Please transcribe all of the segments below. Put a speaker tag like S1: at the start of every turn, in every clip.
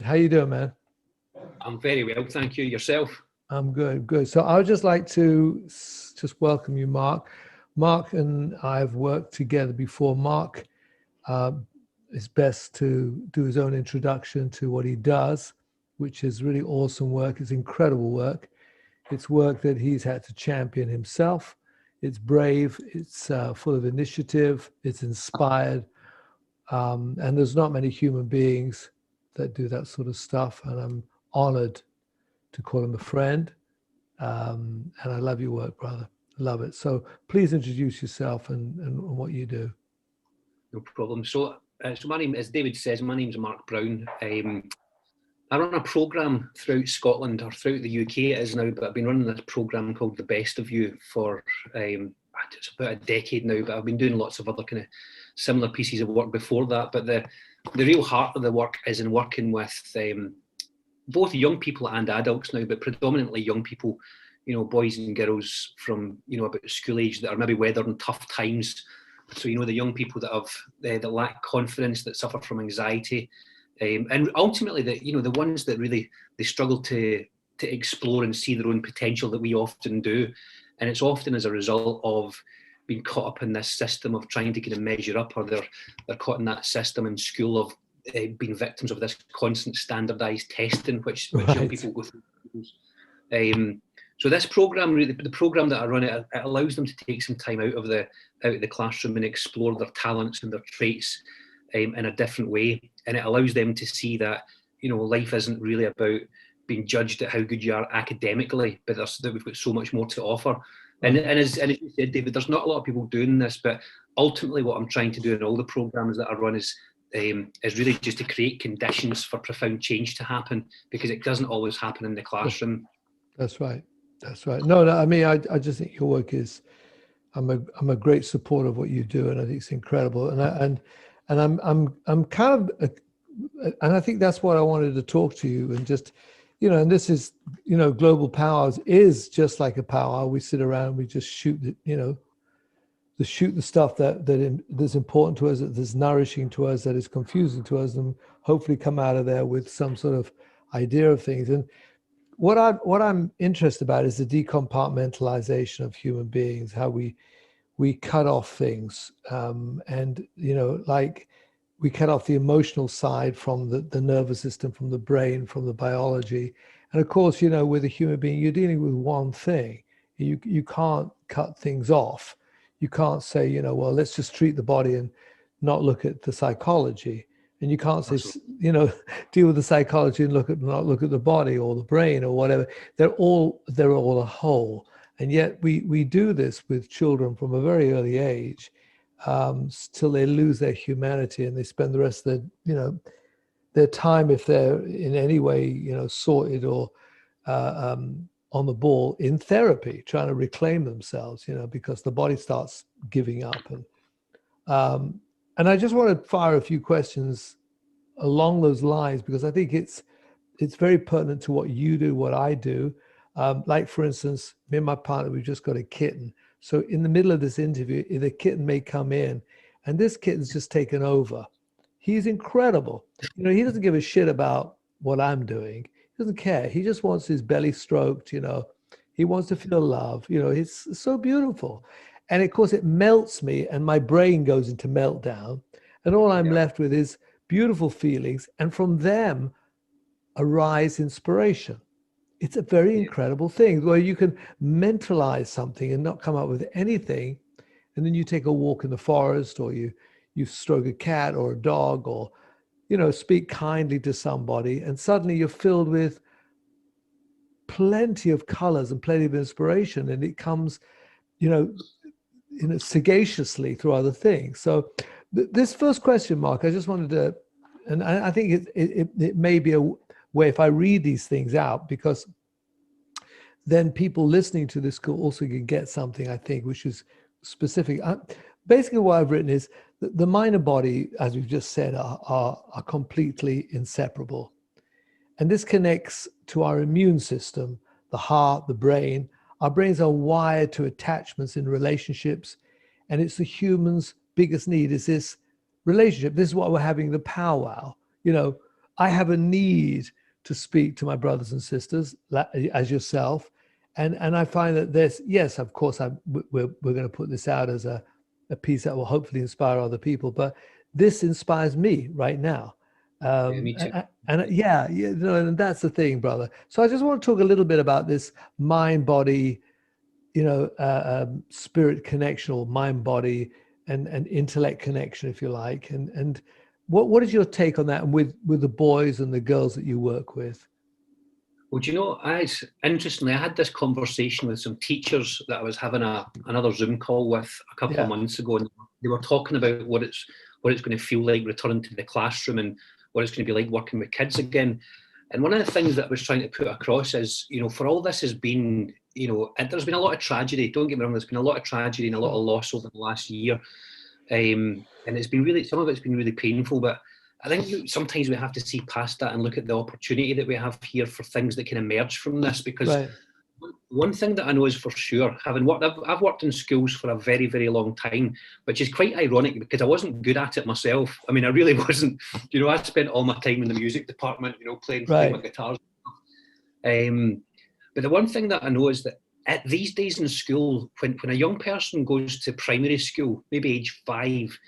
S1: How you doing, man?
S2: I'm very well, thank you. Yourself?
S1: I'm good, good. So I would just like to just welcome you, Mark. Mark and I have worked together before. Mark uh, is best to do his own introduction to what he does, which is really awesome work. It's incredible work. It's work that he's had to champion himself. It's brave. It's full of initiative. It's inspired. And there's not many human beings that do that sort of stuff. And I'm honored to call him a friend. And I love your work, brother. Love it. So please introduce yourself and what you do.
S2: No problem. So my name, as David says, my name's Mark Brown. I run a programme throughout Scotland, or throughout the UK it is now, but I've been running this programme called The Best of You for it's about a decade now, but I've been doing lots of other kind of similar pieces of work before that. But the real heart of the work is in working with both young people and adults now, but predominantly young people, boys and girls from, about school age that are maybe weathering tough times. So, the young people that have, that lack confidence, that suffer from anxiety, and ultimately the ones that really, they struggle to explore and see their own potential that we often do. And it's often as a result of being caught up in this system of trying to kind of measure up, or they're caught in that system in school of being victims of this constant standardized testing, which
S1: Right.
S2: young people go through. So this program, really, the program that I run, it allows them to take some time out of the classroom and explore their talents and their traits in a different way. And it allows them to see that, life isn't really about being judged at how good you are academically, but that we've got so much more to offer. And as you said, David, there's not a lot of people doing this, but ultimately what I'm trying to do in all the programs that I run is really just to create conditions for profound change to happen, because it doesn't always happen in the classroom.
S1: That's right. That's right. No, I mean, I just think your work is, I'm a great supporter of what you do, and I think it's incredible. And I'm kind of, and I think that's what I wanted to talk to you, and just, and this is, Global Pow Wow is just like a powwow. We sit around, we just shoot the stuff that's important to us, that is nourishing to us, that is confusing to us, and hopefully come out of there with some sort of idea of things. And what I'm interested about is the decompartmentalization of human beings, how we cut off things, and like we cut off the emotional side from the nervous system, from the brain, from the biology. And of course, with a human being, you're dealing with one thing. You can't cut things off. You can't say, well, let's just treat the body and not look at the psychology. And you can't say, deal with the psychology and not look at the body or the brain or whatever. They're all a whole. And yet we do this with children from a very early age, till they lose their humanity, and they spend the rest of their time, if they're in any way, sorted or on the ball, in therapy, trying to reclaim themselves, because the body starts giving up. And I just want to fire a few questions along those lines, because I think it's very pertinent to what you do, what I do. Like, for instance, me and my partner, we've just got a kitten. So in the middle of this interview, the kitten may come in, and this kitten's just taken over. He's incredible. He doesn't give a shit about what I'm doing. He doesn't care. He just wants his belly stroked, He wants to feel love. It's so beautiful. And of course, it melts me, and my brain goes into meltdown. And all I'm left with is beautiful feelings. And from them arise inspiration. It's a very incredible thing, where you can mentalize something and not come up with anything. And then you take a walk in the forest, or you stroke a cat or a dog, or, speak kindly to somebody. And suddenly you're filled with plenty of colors and plenty of inspiration. And it comes, sagaciously through other things. So this first question, Mark, I just wanted to, and I think it may be a way, if I read these things out, because then people listening to this could also get something, I think, which is specific. Basically, what I've written is that the mind and body, as we've just said, are completely inseparable. And this connects to our immune system, the heart, the brain. Our brains are wired to attachments in relationships, and it's the human's biggest need is this relationship. This is why we're having the powwow. I have a need to speak to my brothers and sisters as yourself. And I find that this, yes, of course, we're going to put this out as a piece that will hopefully inspire other people, but this inspires me right now.
S2: Yeah, me too.
S1: And yeah, you know, and that's the thing, brother. So I just want to talk a little bit about this mind body, you know, spirit connection, or mind body and intellect connection, if you like. And what is your take on that, and with the boys and the girls that you work with?
S2: Well, do you know, interestingly, I had this conversation with some teachers that I was having another Zoom call with a couple of
S1: Yeah.
S2: months ago, and they were talking about what it's going to feel like returning to the classroom and what it's going to be like working with kids again. And one of the things that I was trying to put across is, you know, for all this has been, you know, and there's been a lot of tragedy. Don't get me wrong, there's been a lot of tragedy and a lot of loss over the last year, and it's been really, some of it's been really painful, but I think sometimes we have to see past that and look at the opportunity that we have here for things that can emerge from this. Because
S1: Right.
S2: one thing that I know is for sure, having worked, I've worked in schools for a very, very long time, which is quite ironic because I wasn't good at it myself. I mean, I really wasn't. You know, I spent all my time in the music department, you know, playing my guitars. But the one thing that I know is that these days in school, when a young person goes to primary school, maybe age 5,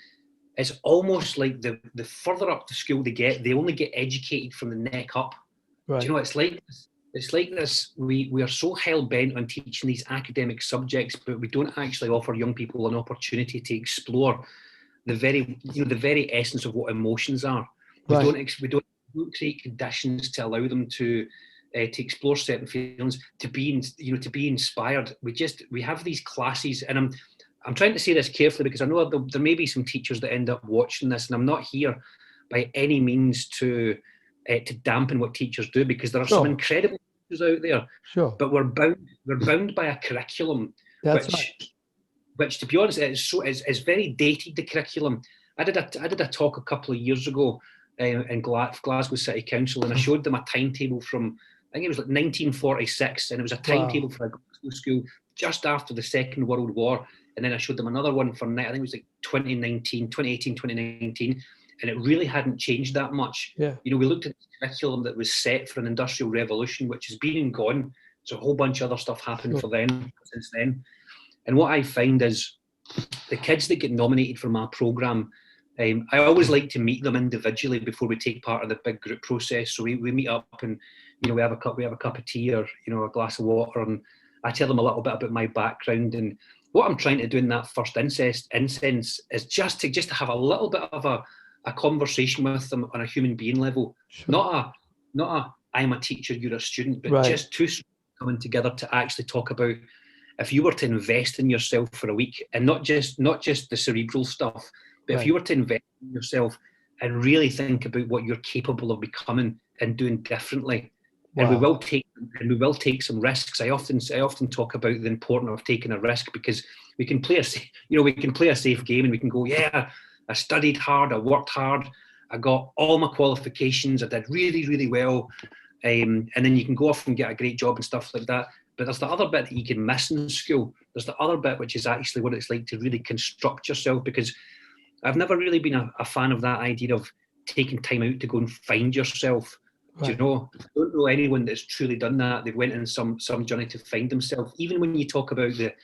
S2: it's almost like the further up the school they get, they only get educated from the neck up.
S1: Right.
S2: Do you know, it's like this. We are so hell bent on teaching these academic subjects, but we don't actually offer young people an opportunity to explore the very essence of what emotions are. We don't create conditions to allow them to explore certain feelings, to be inspired. We have these classes, and I'm trying to say this carefully because I know there may be some teachers that end up watching this, and I'm not here by any means to dampen what teachers do, because there are some incredible teachers out there.
S1: Sure.
S2: But we're bound by a curriculum, which to be honest is very dated. The curriculum. I did a talk a couple of years ago in Glasgow City Council, and I showed them a timetable from, I think it was like 1946, and it was a timetable for a Glasgow school just after the Second World War. And then I showed them another one for, I think it was like 2018, 2019, and it really hadn't changed that much.
S1: Yeah.
S2: You know, we looked at the curriculum that was set for an industrial revolution, which has been and gone. So a whole bunch of other stuff happened for them since then. And what I find is the kids that get nominated for my programme, I always like to meet them individually before we take part in the big group process. So we meet up and, you know, we have a cup of tea, or, you know, a glass of water, and I tell them a little bit about my background. And what I'm trying to do in that first incense is just to have a little bit of a conversation with them on a human being level.
S1: Sure.
S2: Not a I'm a teacher, you're a student, but just two coming together to actually talk about, if you were to invest in yourself for a week, and not just the cerebral stuff, but if you were to invest in yourself and really think about what you're capable of becoming and doing differently. And we will take some risks. I often talk about the importance of taking a risk, because we can play a safe game, and we can go, yeah, I studied hard, I worked hard, I got all my qualifications, I did really, really well, and then you can go off and get a great job and stuff like that. But there's the other bit that you can miss in school. There's the other bit, which is actually what it's like to really construct yourself, because I've never really been a fan of that idea of taking time out to go and find yourself. Do you know? I don't know anyone that's truly done that. They went on some journey to find themselves. Even when you talk about the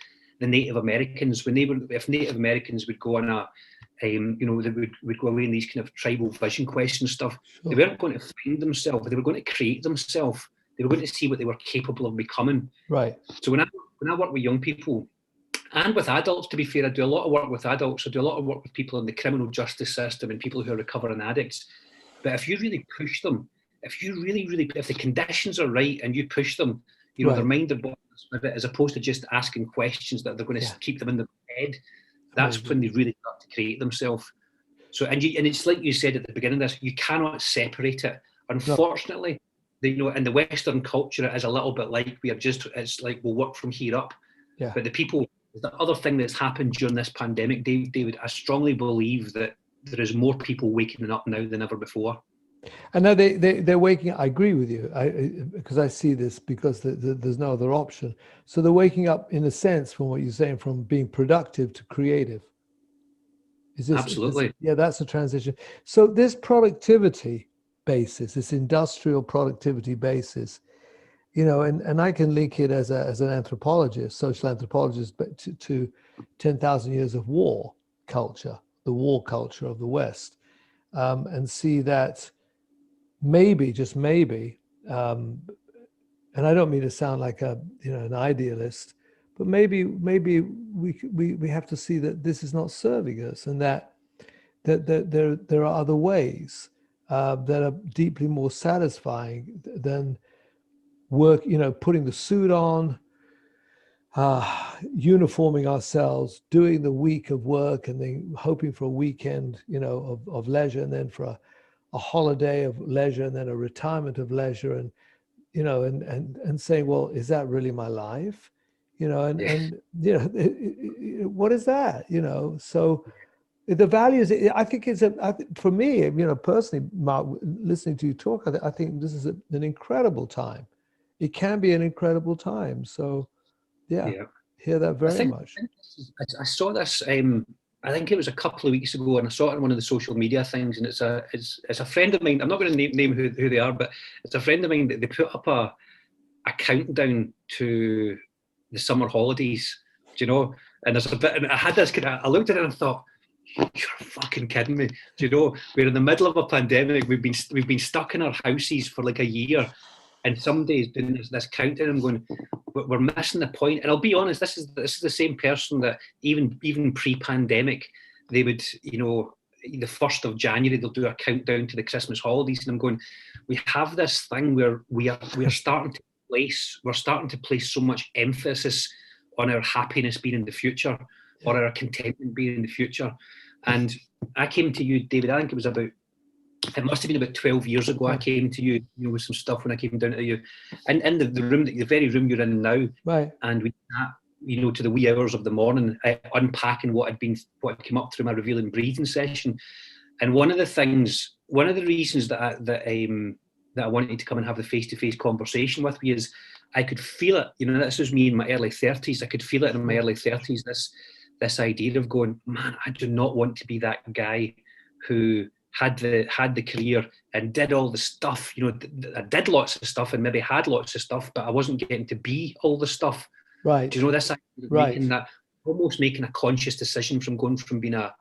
S2: Native Americans, if Native Americans would go on they would go away in these kind of tribal vision quest and stuff. They weren't going to find themselves. They were going to create themselves. They were going to see what they were capable of becoming.
S1: Right.
S2: So when I work with young people, and with adults, to be fair, I do a lot of work with adults. I do a lot of work with people in the criminal justice system and people who are recovering addicts. But if you really push them, if the conditions are right and you push them, you know, their mind, their body, as opposed to just asking questions that they're going to keep them in their head, that's when they really start to create themselves. So, and it's like you said at the beginning of this, you cannot separate it. Unfortunately, in the Western culture, it is a little bit like it's like we'll work from here up.
S1: Yeah.
S2: But the other thing that's happened during this pandemic, David, I strongly believe that there is more people waking up now than ever before.
S1: And now they're waking up. I agree with you, because I see this, because there's no other option. So they're waking up, in a sense, from what you're saying, from being productive to creative.
S2: Absolutely.
S1: That's a transition. So this productivity basis, this industrial productivity basis, you know, and I can link it as an anthropologist, social anthropologist, but to 10,000 years of war culture, the war culture of the West, and see that maybe, just maybe, and I don't mean to sound like an idealist, but maybe we have to see that this is not serving us, and that there are other ways that are deeply more satisfying than work, you know, putting the suit on, uniforming ourselves, doing the week of work, and then hoping for a weekend, you know, of leisure, and then for a holiday of leisure, and then a retirement of leisure, and you know, and saying, well, is that really my life? You know, and you know, what is that? You know, so the values, I think for me, you know, personally, Mark, listening to you talk, I think this is an incredible time. It can be an incredible time. So, yeah, hear that very much.
S2: I saw this. I think it was a couple of weeks ago, and I saw it on one of the social media things. And it's a friend of mine. I'm not going to name who they are, but it's a friend of mine that they put up a countdown to the summer holidays. Do you know? And there's a bit. And I had this kind of. I looked at it and I thought, "You're fucking kidding me." Do you know? We're in the middle of a pandemic. We've been stuck in our houses for like a year. And some days doing this countdown, I'm going, we're missing the point. And I'll be honest, this is the same person that even pre-pandemic, they would, you know, the 1st of January, they'll do a countdown to the Christmas holidays. And I'm going, we have this thing where we are starting to place so much emphasis on our happiness being in the future, or our contentment being in the future. And I came to you, David, I think it must have been about 12 years ago. I came to you, you know, with some stuff when I came down to you, and in the room, the very room you're in now,
S1: right? And
S2: we sat, you know, to the wee hours of the morning, unpacking what had come up through my revealing breathing session. And one of the reasons that I wanted to come and have the face-to-face conversation with you is I could feel it. You know, this was me in my early 30s. I could feel it in my early 30s. This idea of going, man, I do not want to be that guy who had the career and did all the stuff, you know, I did lots of stuff and maybe had lots of stuff, but I wasn't getting to be all the stuff.
S1: Right.
S2: Do you know this? Making a conscious decision from going from being a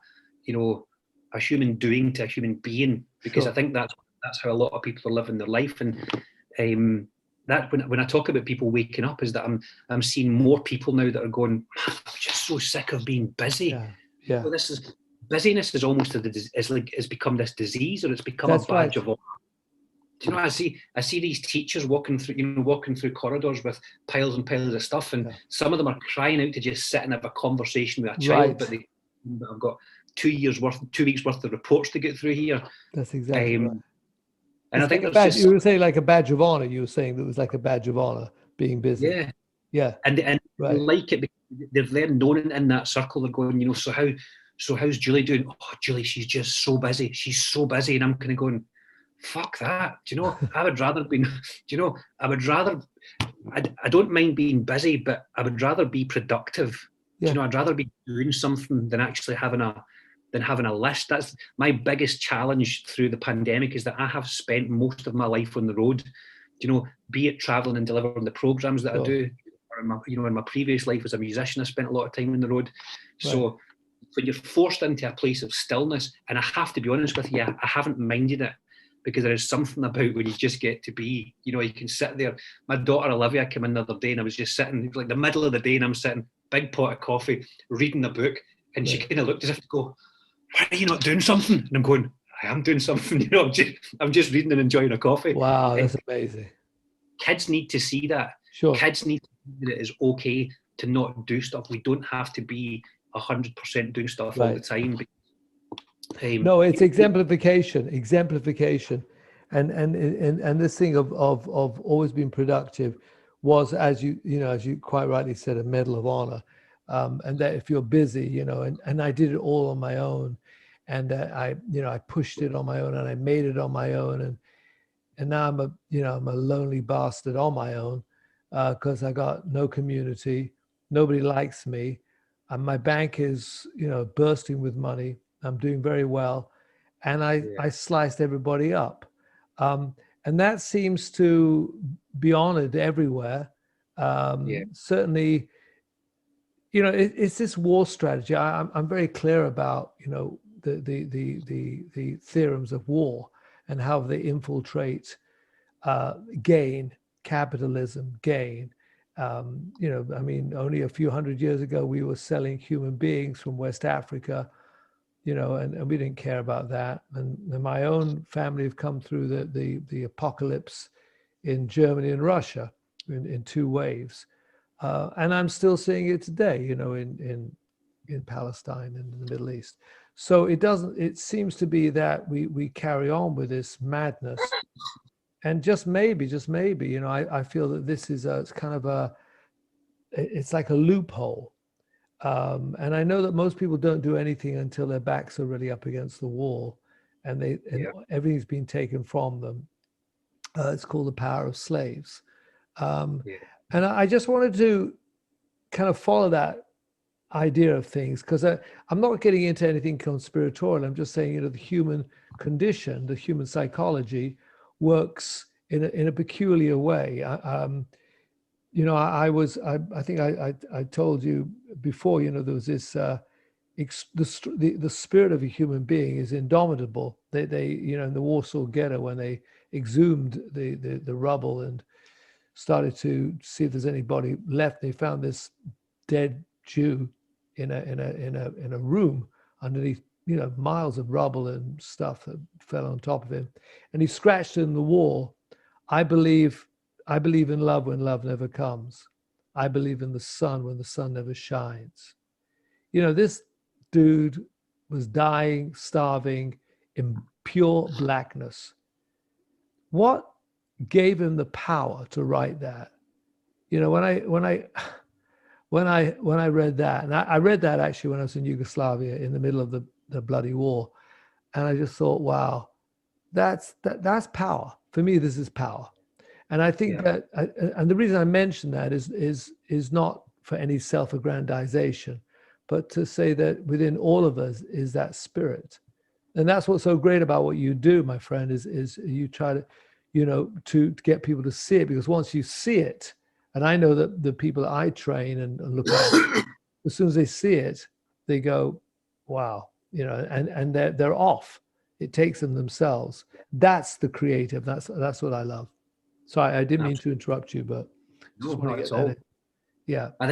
S2: human doing to a human being, because I think that's how a lot of people are living their life. And that when I talk about people waking up, is that I'm seeing more people now that are going, I'm just so sick of being busy.
S1: Yeah.
S2: So busyness is almost it's become this disease, or it's become a badge of honor. Do you know? I see these teachers walking through corridors with piles and piles of stuff, and some of them are crying out to just sit and have a conversation with a child, but I've got 2 weeks worth of reports to get through here.
S1: That's exactly right.
S2: And I think
S1: you were saying like a badge of honor. You were saying that it was like a badge of honor being busy. Yeah.
S2: And like it, they're there known in that circle. They're going, you know, so how's Julie doing? Oh, Julie, she's just so busy. She's so busy. And I'm kind of going, fuck that. Do you know, I don't mind being busy, but I would rather be productive. Do you know, I'd rather be doing something than actually having a list. That's my biggest challenge through the pandemic, is that I have spent most of my life on the road. Do you know, be it traveling and delivering the programs that I do. In my previous life as a musician, I spent a lot of time on the road. So when you're forced into a place of stillness, and I have to be honest with you, I haven't minded it, because there is something about when you just get to be, you know, you can sit there. My daughter Olivia came in the other day, and I was just sitting, it was like the middle of the day, and I'm sitting, big pot of coffee, reading a book, and she kind of looked as if to go, why are you not doing something? And I'm going, I am doing something, you know, I'm just reading and enjoying a coffee.
S1: Wow, that's amazing.
S2: Kids need to see that.
S1: Sure.
S2: Kids need to see that it is okay to not do stuff. We don't have to be 100% doing stuff all the time.
S1: No, it's exemplification, and this thing of always being productive was, as you quite rightly said, a medal of honor, and that if you're busy, you know, and I did it all on my own, and I pushed it on my own, and I made it on my own, and now I'm a lonely bastard on my own, because I got no community, nobody likes me, and my bank is bursting with money. I'm doing very well, and I sliced everybody up. And that seems to be honored everywhere.
S2: Yeah.
S1: Certainly, it's this war strategy. I'm very clear about, the theorems of war and how they infiltrate gain, capitalism, gain. I mean, only a few hundred years ago, we were selling human beings from West Africa, and we didn't care about that. And my own family have come through the apocalypse in Germany and Russia in two waves. And I'm still seeing it today, in Palestine and in the Middle East. So it seems to be that we carry on with this madness. And just maybe, I feel that this is it's kind of it's like a loophole. And I know that most people don't do anything until their backs are really up against the wall and everything's been taken from them. It's called the power of slaves.
S2: Yeah.
S1: And I just wanted to kind of follow that idea of things, because I'm not getting into anything conspiratorial. I'm just saying, the human condition, the human psychology works in a peculiar way. I think I told you before, there was this, the spirit of a human being is indomitable. They in the Warsaw Ghetto, when they exhumed the rubble and started to see if there's anybody left, they found this dead Jew in a room underneath, miles of rubble and stuff that fell on top of him, and he scratched in the wall. I believe in love when love never comes. I believe in the sun when the sun never shines. This dude was dying, starving in pure blackness. What gave him the power to write that? When I read that, and I read that actually when I was in Yugoslavia in the middle of the bloody war, and I just thought, wow, that's power. For me, this is power. And I think and the reason I mention that is not for any self-aggrandization, but to say that within all of us is that spirit. And that's what's so great about what you do, my friend, is you try to, to get people to see it, because once you see it, and I know that the people that I train and look at, as soon as they see it, they go, wow, and they're off. It takes them themselves. That's the creative. That's what I love. Sorry, I didn't mean to interrupt you, but
S2: No,
S1: just want to
S2: not
S1: get
S2: at
S1: that
S2: all.
S1: in. Yeah.
S2: I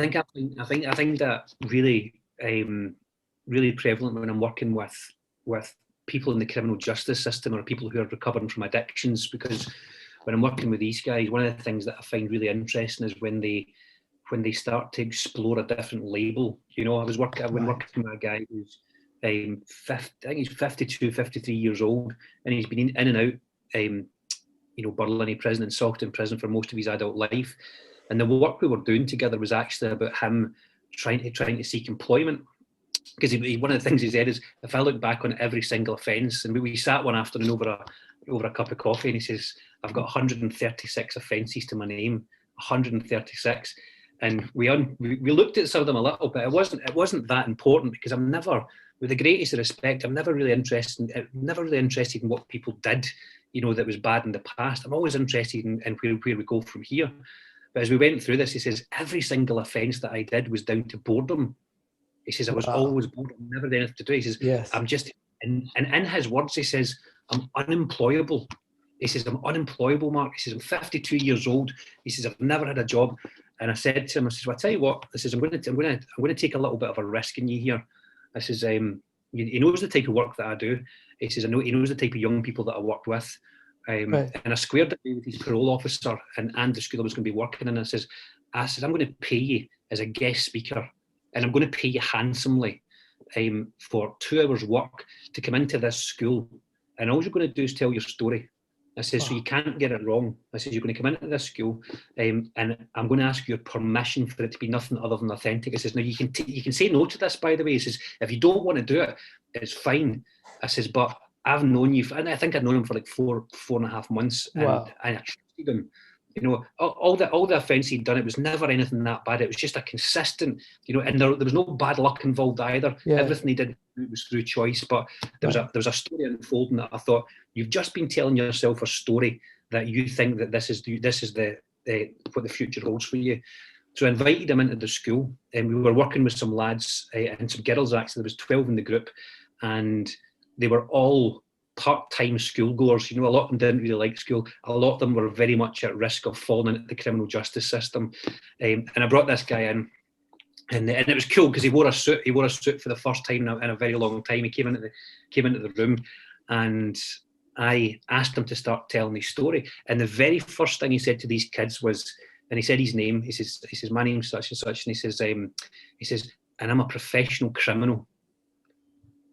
S2: think that really prevalent when I'm working with people in the criminal justice system or people who are recovering from addictions, because when I'm working with these guys, one of the things that I find really interesting is when they start to explore a different label. I've been working with a guy who's 50, I think he's 52, 53 years old, and he's been in and out Burlini prison and Salton prison for most of his adult life. And the work we were doing together was actually about him trying to seek employment. Because one of the things he said is, if I look back on every single offence, and we sat one afternoon over a cup of coffee, and he says, I've got 136 offences to my name, 136. And we looked at some of them a little bit. It wasn't that important, because I'm never, with the greatest respect, I'm never really interested in what people did, that was bad in the past. I'm always interested in where we go from here. But as we went through this, he says, every single offence that I did was down to boredom. He says, I was always bored, never did anything to do. He says,
S1: yes.
S2: I'm just, and in his words, he says, I'm unemployable. He says, I'm unemployable, Mark. He says, I'm 52 years old. He says, I've never had a job. And I said to him, I says, well, I tell you what, I says, I'm going to take a little bit of a risk in you here. I says, he knows the type of work that I do. He says, he knows the type of young people that I work with. And I squared it with his parole officer and the school I was going to be working in. I says, I'm going to pay you as a guest speaker, and I'm going to pay you handsomely for 2 hours work to come into this school. And all you're going to do is tell your story. I says, so you can't get it wrong. I says, you're going to come into this school and I'm going to ask your permission for it to be nothing other than authentic. I says, now you can say no to this, by the way. He says, if you don't want to do it, it's fine. I says, but I've known you, and I think I'd known him for like 4.5 months, and I trusted him. You know, all the offence he'd done, it was never anything that bad. It was just a consistent, you know, and there was no bad luck involved either.
S1: Yeah.
S2: Everything he did was through choice. But there was a story unfolding that I thought, you've just been telling yourself a story that you think that this is the what the future holds for you. So I invited him into the school, and we were working with some lads and some girls. Actually, there was 12 in the group, and they were all part-time schoolgoers. You know, a lot of them didn't really like school. A lot of them were very much at risk of falling into the criminal justice system. And I brought this guy in, and it was cool because he wore a suit. He wore a suit for the first time in a very long time. He came into the room, and I asked him to start telling his story. And the very first thing he said to these kids was, and he said his name. He says, my name's such and such, and he says, and I'm a professional criminal.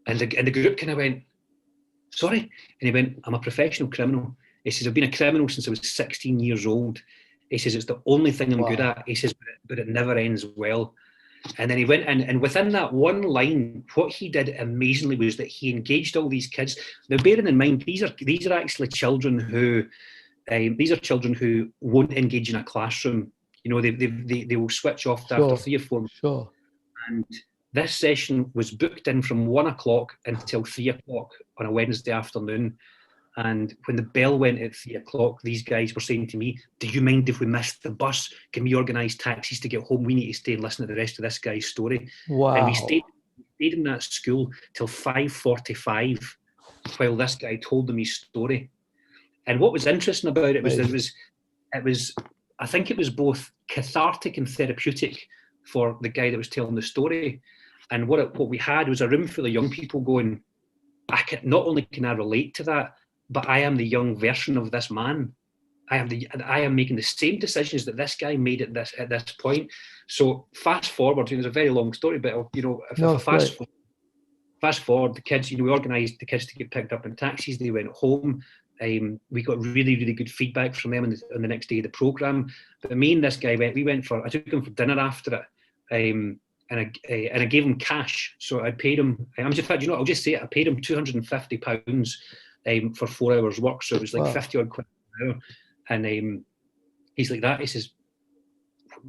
S2: And the group kind of went, sorry? And he went, I'm a professional criminal. He says, I've been a criminal since I was 16 years old. He says, it's the only thing I'm good at. He says, but it never ends well. And then he went in, and within that one line, what he did amazingly was that he engaged all these kids. Now, bearing in mind, these are actually children who won't engage in a classroom. You know, they will switch off after 3 or 4 months.
S1: Sure.
S2: And this session was booked in from 1 o'clock until 3 o'clock on a Wednesday afternoon. And when the bell went at 3 o'clock, these guys were saying to me, do you mind if we missed the bus? Can we organise taxis to get home? We need to stay and listen to the rest of this guy's story.
S1: Wow.
S2: And we stayed in that school till 5:45 while this guy told them his story. And what was interesting about it was I think it was both cathartic and therapeutic for the guy that was telling the story. And what we had was a room full of young people going, not only can I relate to that, but I am the young version of this man. I am making the same decisions that this guy made at this point. So fast forward, it's a very long story, but you know, fast forward, the kids, you know, we organised the kids to get picked up in taxis. They went home. We got really, really good feedback from them on the next day of the programme. But me and this guy I took him for dinner after it. And I gave him cash. So I paid him, I'll just say it, I paid him £250 for 4 hours work. So it was like 50 odd quid an hour. And he's like that. He says,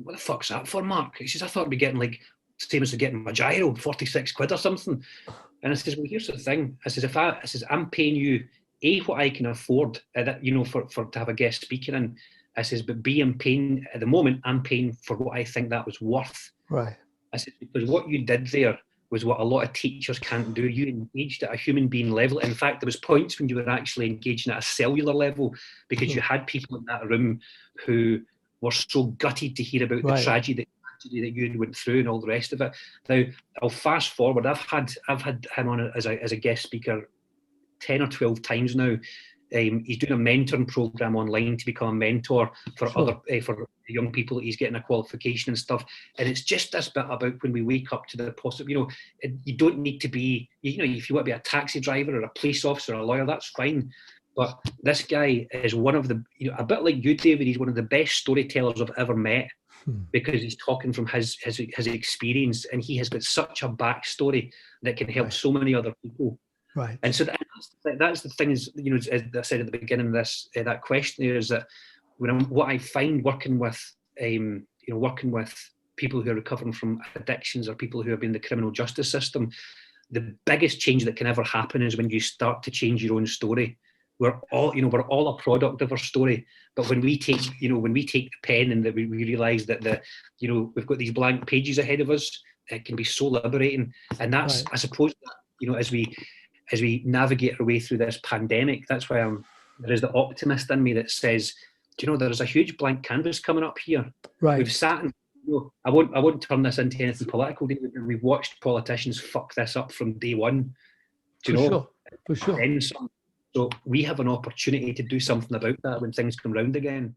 S2: what the fuck's that for, Mark? He says, I thought I'd be getting like, same as getting my gyro, 46 quid or something. And I says, well, here's the thing. I says, I'm paying you, A, what I can afford, you know, for to have a guest speaker in. I says, but B, I'm paying, at the moment, I'm paying for what I think that was worth.
S1: Right.
S2: I said, because what you did there was what a lot of teachers can't do. You engaged at a human being level. In fact, there was points when you were actually engaging at a cellular level because you had people in that room who were so gutted to hear about the tragedy that you went through and all the rest of it. Now, I'll fast forward. I've had him on as a guest speaker 10 or 12 times now. He's doing a mentoring program online to become a mentor for for young people. He's getting a qualification and stuff. And it's just this bit about when we wake up to the possible, you know, you don't need to be, you know, if you want to be a taxi driver or a police officer or a lawyer, that's fine. But this guy is one of the, you know, a bit like you, David, he's one of the best storytellers I've ever met because he's talking from his experience, and he has got such a backstory that can help so many other people.
S1: Right.
S2: And so that's the thing is, you know, as I said at the beginning of this, that question there is that what I find working with people who are recovering from addictions or people who have been in the criminal justice system, the biggest change that can ever happen is when you start to change your own story. We're all a product of our story, but when we take the pen and that we realise that we've got these blank pages ahead of us, it can be so liberating. And that's, I suppose, you know, as we navigate our way through this pandemic, that's why there is the optimist in me that says, do you know, there's a huge blank canvas coming up here. Right. We've sat and, you know, I won't turn this into anything political, David, but we've watched politicians fuck this up from day one. Do you know?
S1: For sure.
S2: So we have an opportunity to do something about that when things come round again.